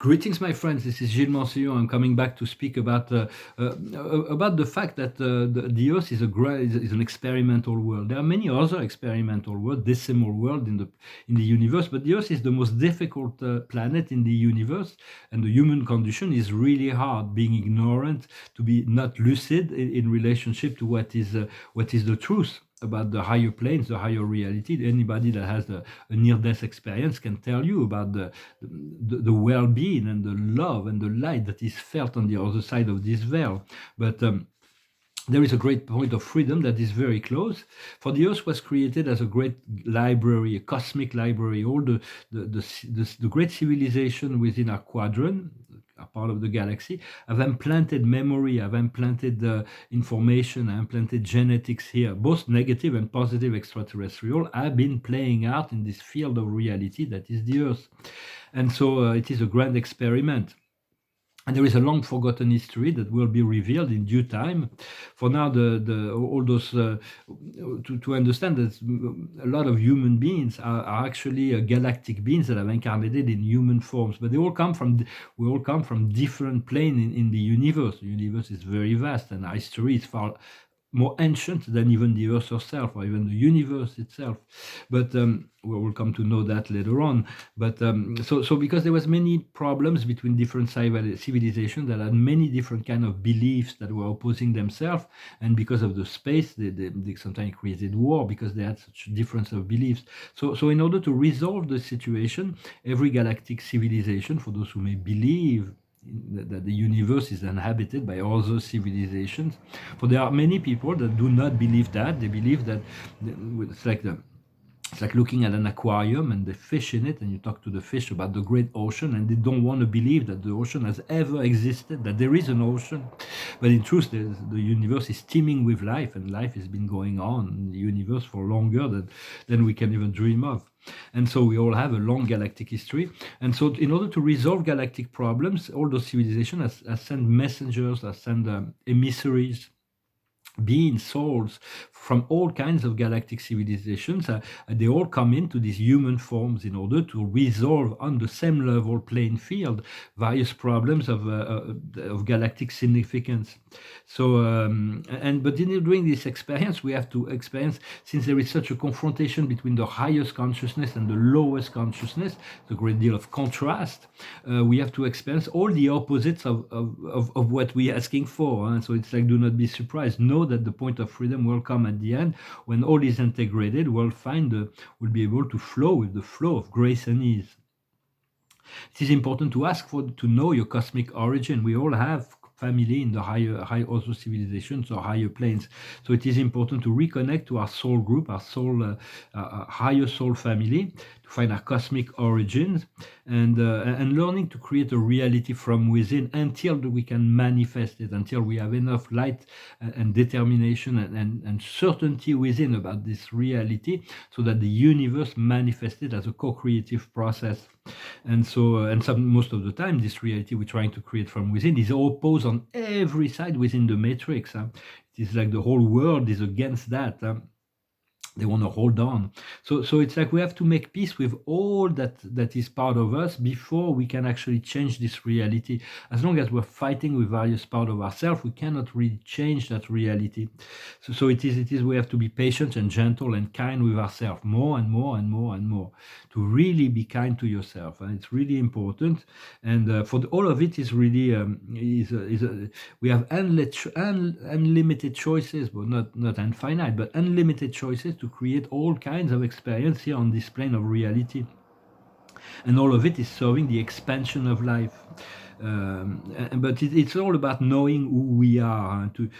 Greetings, my friends. This is Gilles Mansillon. I'm coming back to speak about the fact that the Earth is an experimental world. There are many other experimental worlds, decimal world in the universe, but the Earth is the most difficult planet in the universe, and the human condition is really hard. Being ignorant, to be not lucid in relationship to what is the truth about the higher planes, the higher reality. Anybody that has a near-death experience can tell you about the well-being and the love and the light that is felt on the other side of this veil. But there is a great point of freedom that is very close. For the Earth was created as a great library, a cosmic library. All the great civilization within our quadrant, a part of the galaxy, have implanted memory, have implanted information, have implanted genetics here. Both negative and positive extraterrestrial have been playing out in this field of reality that is the Earth. And so it is a grand experiment. And there is a long forgotten history that will be revealed in due time. For now, all those to understand that a lot of human beings are actually galactic beings that have incarnated in human forms, but we all come from different planes in the universe. The universe is very vast, and our history is far more ancient than even the Earth herself or even the universe itself. But we will come to know that later on. But so because there was many problems between different civilizations that had many different kind of beliefs that were opposing themselves, and because of the space, they sometimes created war because they had such difference of beliefs. So in order to resolve the situation, every galactic civilization, for those who may believe that the universe is inhabited by other civilizations. For there are many people that do not believe that. They believe that it's like looking at an aquarium and the fish in it, and you talk to the fish about the great ocean, and they don't want to believe that the ocean has ever existed, that there is an ocean. But in truth, the universe is teeming with life, and life has been going on in the universe for longer than we can even dream of. And so we all have a long galactic history. And so in order to resolve galactic problems, all those civilizations have sent messengers, have sent emissaries, beings, souls from all kinds of galactic civilizations. They all come into these human forms in order to resolve on the same level playing field various problems of galactic significance. So, but during this experience, we have to experience, since there is such a confrontation between the highest consciousness and the lowest consciousness, a great deal of contrast, we have to experience all the opposites of what we're asking for. So it's like, do not be surprised. Know that the point of freedom will come at the end when all is integrated. We'll be able to flow with the flow of grace and ease. It is important to ask to know your cosmic origin. We all have family in the high also civilizations or higher planes. So it is important to reconnect to our soul group, our soul, higher soul family, to find our cosmic origins, and learning to create a reality from within until we can manifest it, until we have enough light and determination and certainty within about this reality, so that the universe manifested as a co-creative process. And so, most of the time, this reality we're trying to create from within is opposed on every side within the matrix. It is like the whole world is against that. They want to hold on. So it's like we have to make peace with all that is part of us before we can actually change this reality. As long as we're fighting with various parts of ourselves, we cannot really change that reality. So it is we have to be patient and gentle and kind with ourselves more and more and more and more, to really be kind to yourself. And it's really important. And all of it is really we have unlimited choices, but not infinite, but unlimited choices to create all kinds of experience here on this plane of reality. And all of it is serving the expansion of life. But it's all about knowing who we are, to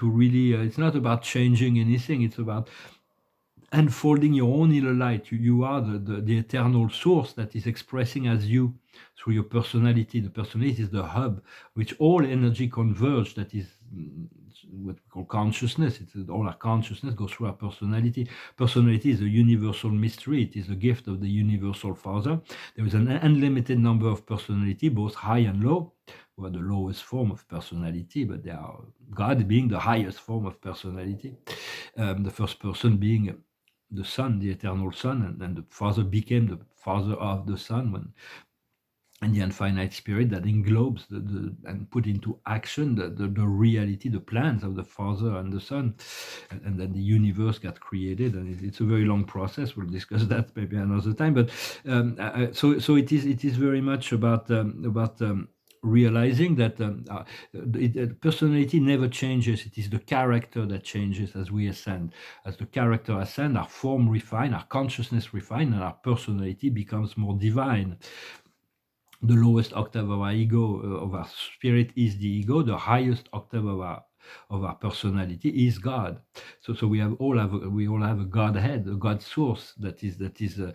really, it's not about changing anything, it's about unfolding your own inner light. You are the eternal source that is expressing as you through your personality. The personality is the hub which all energy converge. That is what we call consciousness. All our consciousness goes through our personality. Personality is a universal mystery. It is a gift of the universal Father. There is an unlimited number of personality, both high and low. We are the lowest form of personality, but they are God being the highest form of personality. The first person being the Son, the eternal Son, and the Father became the Father of the Son and the infinite spirit that englobes and put into action the reality, the plans of the Father and the Son, and then the universe got created. And it's a very long process. We'll discuss that maybe another time. But so it is very much about realizing that personality never changes. It is the character that changes as we ascend. As the character ascends, our form refine, our consciousness refine, and our personality becomes more divine. The lowest octave of our ego, of our spirit, is the ego. The highest octave of our personality is God. So we all have a Godhead, a God source that is the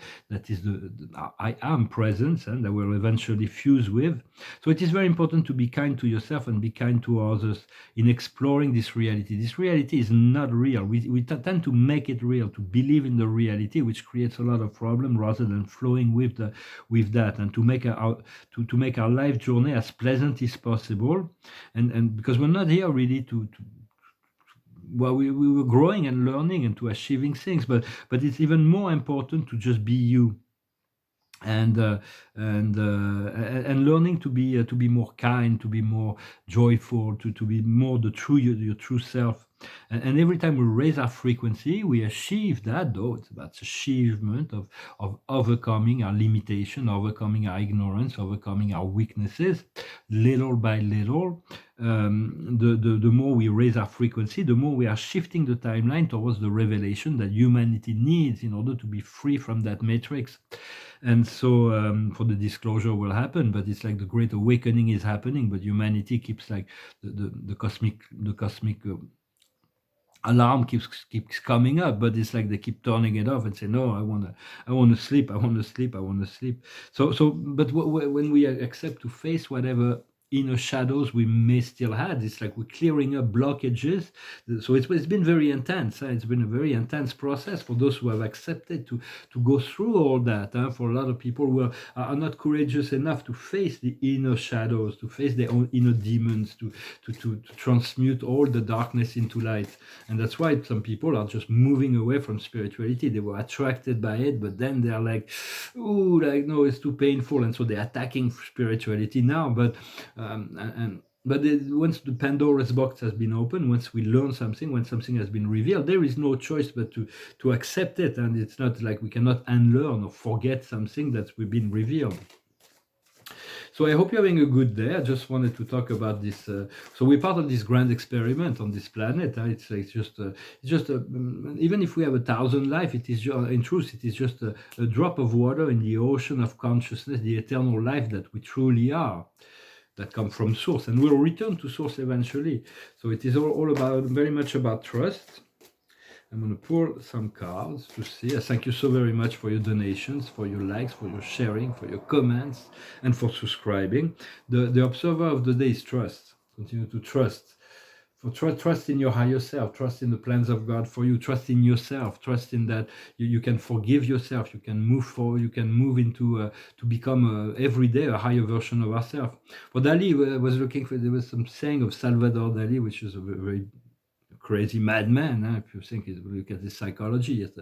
I am presence, and that will eventually fuse with. So it is very important to be kind to yourself and be kind to others in exploring this reality. This reality is not real. We tend to make it real, to believe in the reality, which creates a lot of problem rather than flowing with that, and to make our life journey as pleasant as possible. And because we're not here really well, we were growing and learning and to achieving things, but it's even more important to just be you, and learning to be more kind, to be more joyful, to be more your true self. And every time we raise our frequency, we achieve that. Though it's about achievement of overcoming our limitation, overcoming our ignorance, overcoming our weaknesses, little by little. The more we raise our frequency, the more we are shifting the timeline towards the revelation that humanity needs in order to be free from that matrix. And so for the disclosure will happen, but it's like the great awakening is happening, but humanity keeps like the cosmic alarm keeps coming up, but it's like they keep turning it off and say, no, I want to sleep. So but when we accept to face whatever inner shadows we may still have, it's like we're clearing up blockages. So it's been very intense. It's been a very intense process for those who have accepted to go through all that. For a lot of people who are not courageous enough to face the inner shadows, to face their own inner demons, to transmute all the darkness into light. And that's why some people are just moving away from spirituality. They were attracted by it, but then they're like, ooh, like, no, it's too painful. And so they're attacking spirituality now. But once the Pandora's box has been opened, once we learn something, when something has been revealed, there is no choice but to accept it. And it's not like we cannot unlearn or forget something that's been revealed. So I hope you're having a good day. I just wanted to talk about this. So we're part of this grand experiment on this planet. It's just even if we have 1,000 lives, it is in truth, it is just a drop of water in the ocean of consciousness, the eternal life that we truly are, that come from source, and we'll return to source eventually. So it is all about, very much about trust. I'm going to pull some cards to see. Thank you so very much for your donations, for your likes, for your sharing, for your comments, and for subscribing. The observer of the day is trust. Continue to trust. Trust in your higher self, trust in the plans of God for you, trust in yourself, trust in that you can forgive yourself, you can move forward, you can move into to become every day a higher version of ourselves. For Dali, I was looking for, there was some saying of Salvador Dali, which is a very crazy madman, if you think, look at his psychology, his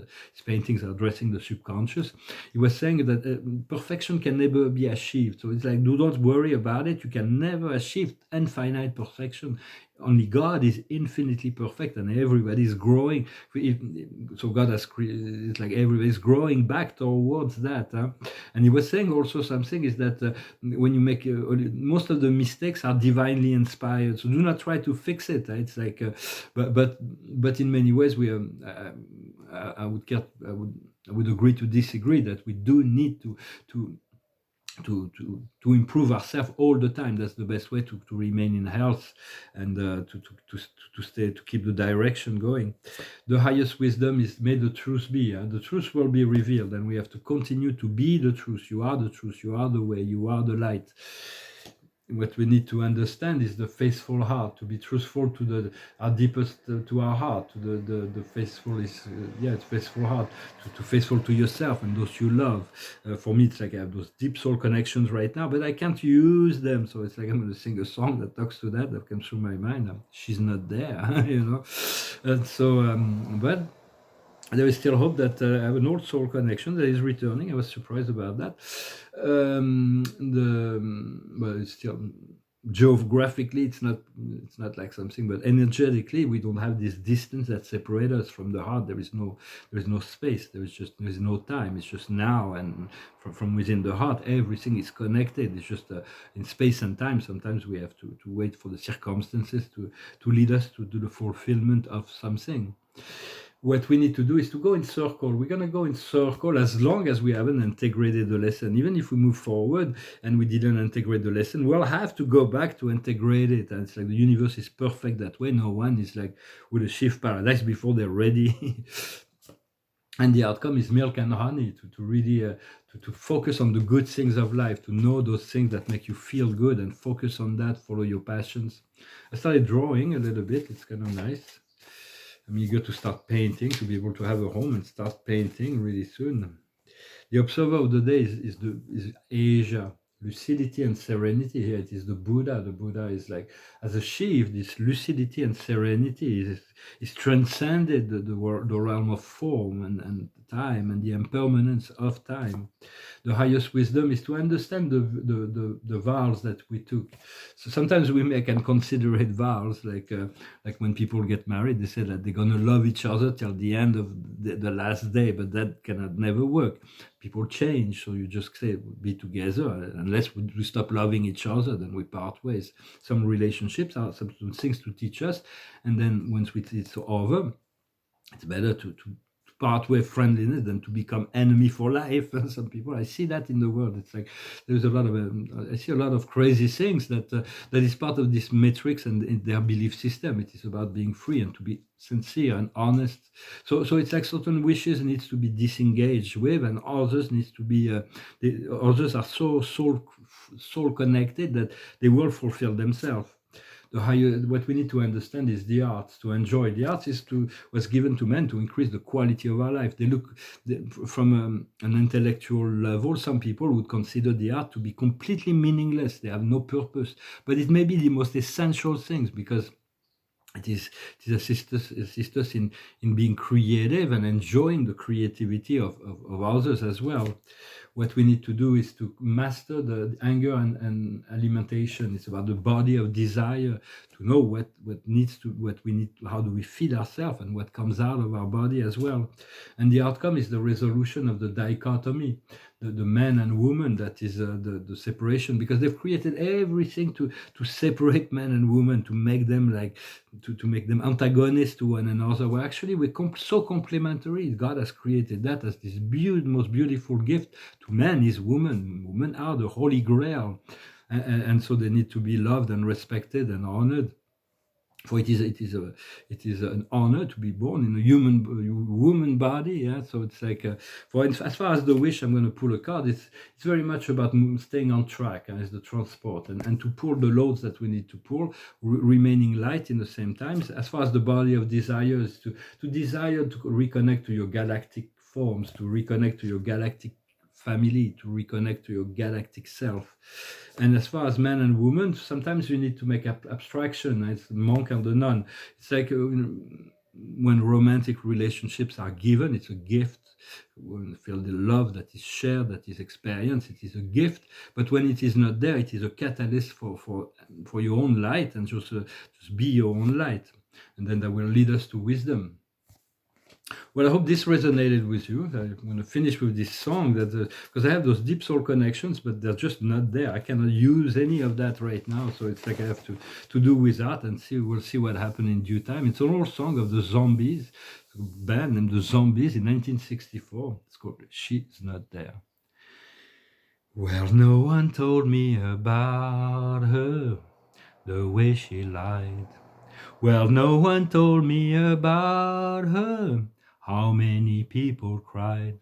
paintings are addressing the subconscious. He was saying that perfection can never be achieved. So it's like, do not worry about it. You can never achieve infinite perfection. Only God is infinitely perfect, and everybody is growing. So God has created, it's like everybody's growing back towards that. And he was saying also something is that when you make most of the mistakes are divinely inspired. So do not try to fix it. It's like, but in many ways we I would agree to disagree that we do need to improve ourselves all the time. That's the best way to remain in health and to stay, to keep the direction going. The highest wisdom is, may the truth be. The truth will be revealed, and we have to continue to be the truth. You are the truth. You are the way. You are the light. What we need to understand is the faithful heart, to be truthful to our deepest, to our heart, to the faithful is, it's faithful heart, to faithful to yourself and those you love. For me, it's like I have those deep soul connections right now, but I can't use them. So it's like I'm going to sing a song that talks to that comes through my mind. She's not there, And so, but there is still hope that I have an old soul connection that is returning. I was surprised about that. Well, it's still geographically, it's not like something, but energetically, we don't have this distance that separates us from the heart. There is no space. There is no time. It's just now, and from within the heart, everything is connected. It's just in space and time. Sometimes we have to wait for the circumstances to lead us to do the fulfillment of something. What we need to do is to go in circle. We're going to go in circle as long as we haven't integrated the lesson. Even if we move forward and we didn't integrate the lesson, we'll have to go back to integrate it. And it's like the universe is perfect that way. No one is like with a shift paradise before they're ready. And the outcome is milk and honey, to really to focus on the good things of life, to know those things that make you feel good and focus on that, follow your passions. I started drawing a little bit. It's kind of nice. I'm eager to start painting, to be able to have a home and start painting really soon. The observer of the day is Asia. Lucidity and serenity here. It is the Buddha. The Buddha is like, as achieved, this lucidity and serenity is transcended the realm of form and time and the impermanence of time. The highest wisdom is to understand the vows that we took. So sometimes we can consider it vows, like when people get married, they say that they're gonna love each other till the end of the last day, but that cannot never work. People change, so you just say be together. Unless we stop loving each other, then we part ways. Some relationships are some things to teach us, and then once it's over, it's better to part with friendliness than to become enemy for life. And some people, I see that in the world. It's like there's a lot of I see a lot of crazy things that is part of this matrix and in their belief system. It is about being free and to be sincere and honest. So it's like certain wishes needs to be disengaged with, and others needs to be others are so soul connected that they will fulfill themselves. What we need to understand is the arts. To enjoy the arts was given to men to increase the quality of our life. From an intellectual level, some people would consider the art to be completely meaningless. They have no purpose, but it may be the most essential things, because it assists us in being creative and enjoying the creativity of others as well. What we need to do is to master the anger and alimentation. It's about the body of desire, to know what we need, how do we feed ourselves, and what comes out of our body as well. And the outcome is the resolution of the dichotomy, the man and woman, that is the separation, because they've created everything to separate man and woman, to make them to make them antagonists to one another. Well, actually, we're so complementary. God has created that as this most beautiful gift to man is woman. Women are the holy grail, and so they need to be loved and respected and honored. For it is an honor to be born in a woman body. Yeah, so it's like as far as the wish, I'm going to pull a card. It's very much about staying on track as the transport, and to pull the loads that we need to pull, remaining light in the same time. As far as the body of desire is to desire to reconnect to your galactic forms, to reconnect to your galactic family, to reconnect to your galactic self. And as far as man and woman, sometimes you need to make abstraction. It's the monk and the nun. It's like when romantic relationships are given, it's a gift. When you feel the love that is shared, that is experienced, it is a gift. But when it is not there, it is a catalyst for your own light, and just be your own light. And then that will lead us to wisdom. Well, I hope this resonated with you. I'm going to finish with this song because I have those deep soul connections, but they're just not there. I cannot use any of that right now, so it's like I have to do without, and we'll see what happens in due time. It's an old song of the Zombies, a band named the Zombies in 1964. It's called "She's Not There." Well, no one told me about her, the way she lied. Well, no one told me about her, how many people cried.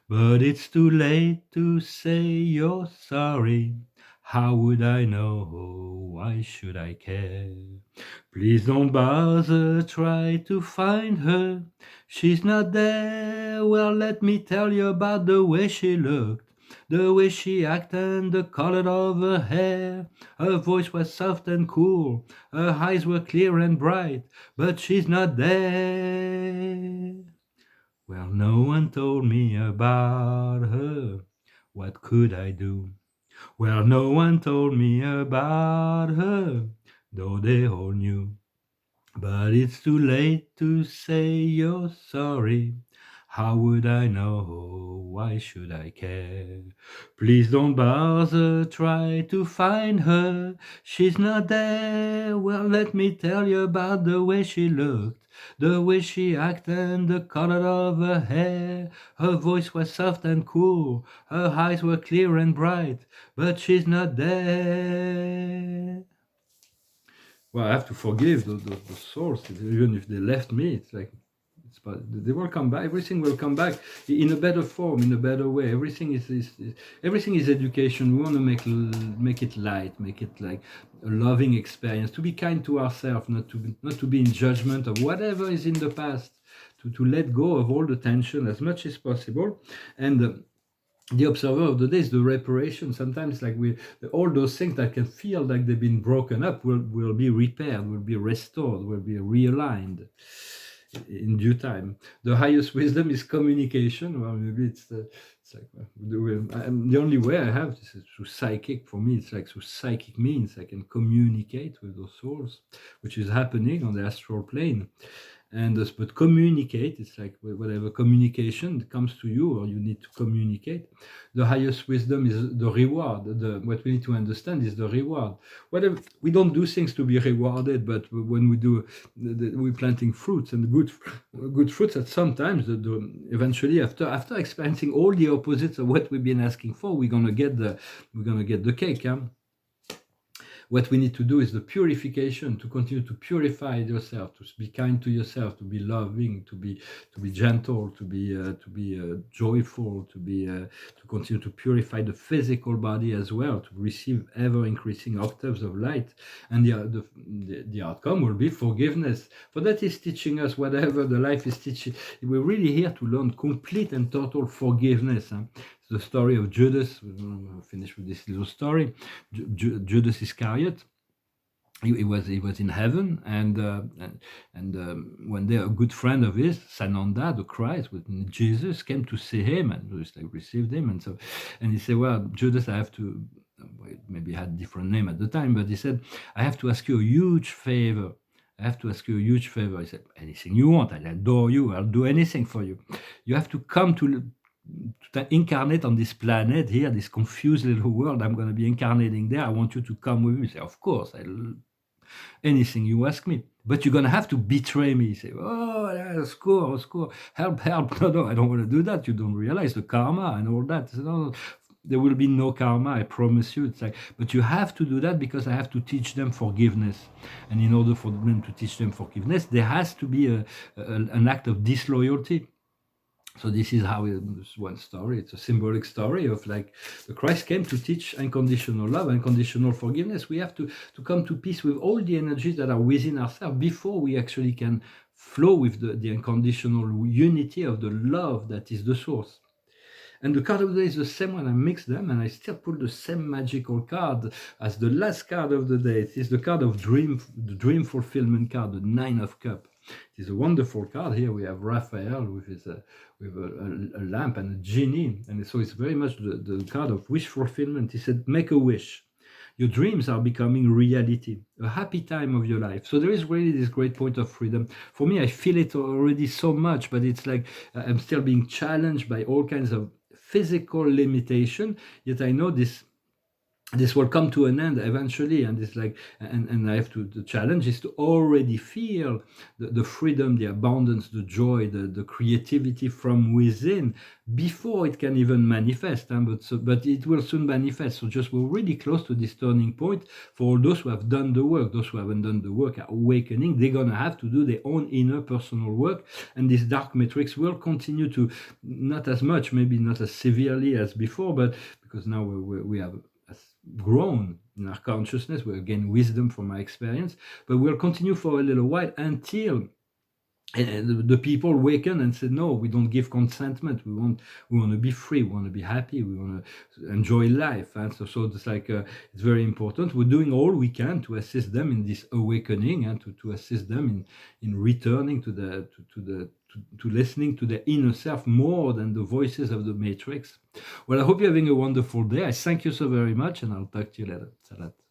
But it's too late to say you're sorry. How would I know? Why should I care? Please don't bother, try to find her. She's not there. Well, let me tell you about the way she looked, the way she acted, and the color of her hair. Her voice was soft and cool, her eyes were clear and bright, but she's not there. Well, no one told me about her. What could I do? Well, no one told me about her, though they all knew. But it's too late to say you're sorry. How would I know? Why should I care? Please don't bother, try to find her. She's not there. Well, let me tell you about the way she looked, the way she acted, and the color of her hair. Her voice was soft and cool, her eyes were clear and bright, but she's not there. Well, I have to forgive the souls, even if they left me. It's like but they will come back. Everything will come back in a better form, in a better way. Everything is everything is education. We want to make it light, make it like a loving experience. To be kind to ourselves, not to be in judgment of whatever is in the past. To let go of all the tension as much as possible, and. The observer of the day is the reparation. Sometimes, like all those things that can feel like they've been broken up will be repaired, will be restored, will be realigned in due time. The highest wisdom is communication. Well, maybe it's like the only way I have this is through psychic. For me, it's like through psychic means I can communicate with those souls, which is happening on the astral plane. And but communicate, it's like whatever communication comes to you or you need to communicate. The highest wisdom is the reward. What we need to understand is the reward. Whatever, we don't do things to be rewarded, but when we do, we're planting fruits, and good fruits at sometimes eventually after experiencing all the opposites of what we've been asking for, we're gonna get the cake. What we need to do is the purification, to continue to purify yourself, to be kind to yourself, to be loving, to be gentle, to be joyful, to continue to purify the physical body as well, to receive ever increasing octaves of light. And the outcome will be forgiveness. For that is teaching us whatever the life is teaching. We're really here to learn complete and total forgiveness. The story of Judas. I'll finish with this little story. Judas Iscariot. He was in heaven, and one day a good friend of his, Sananda, the Christ, with Jesus, came to see him and just like received him, and he said, "Well, Judas, I have to." Maybe he had a different name at the time, but he said, "I have to ask you a huge favor. I have to ask you a huge favor." He said, "Anything you want. I adore you. I'll do anything for you. You have to come to incarnate on this planet here, this confused little world. I'm going to be incarnating there. I want you to come with me." Say, "Of course, anything you ask me, but you're going to have to betray me." Say, "Oh, yeah, score, help. No, I don't want to do that. You don't realize the karma and all that." No, there will be no karma, I promise you. It's like, but you have to do that because I have to teach them forgiveness. And in order for them to teach them forgiveness, there has to be an act of disloyalty. So this is how it's one story. It's a symbolic story of like the Christ came to teach unconditional love, unconditional forgiveness. We have to come to peace with all the energies that are within ourselves before we actually can flow with the unconditional unity of the love that is the source. And the card of the day is the same when I mix them, and I still pull the same magical card as the last card of the day. It is the card of the dream fulfillment card, the Nine of Cups. It is a wonderful card. Here we have Raphael with a lamp and a genie, and so it's very much the card of wish fulfillment. He said, "Make a wish. Your dreams are becoming reality, a happy time of your life." So there is really this great point of freedom. For me, I feel it already so much, but it's like I'm still being challenged by all kinds of physical limitation, yet I know this will come to an end eventually, and it's like, and I have to, the challenge is to already feel the freedom, the abundance, the joy, the creativity from within before it can even manifest. But it will soon manifest. So just we're really close to this turning point. For all those who have done the work, those who haven't done the work are awakening. They're gonna have to do their own inner personal work, and this dark matrix will continue to, not as much, maybe not as severely as before, but because now we have grown in our consciousness, we gain wisdom from our experience, but we'll continue for a little while until and the people awaken and say, no, we don't give consentment. We want to be free. We want to be happy. We want to enjoy life. And so it's like it's very important. We're doing all we can to assist them in this awakening and to assist them in returning to to listening to their inner self more than the voices of the matrix. Well, I hope you're having a wonderful day. I thank you so very much, and I'll talk to you later. Salat.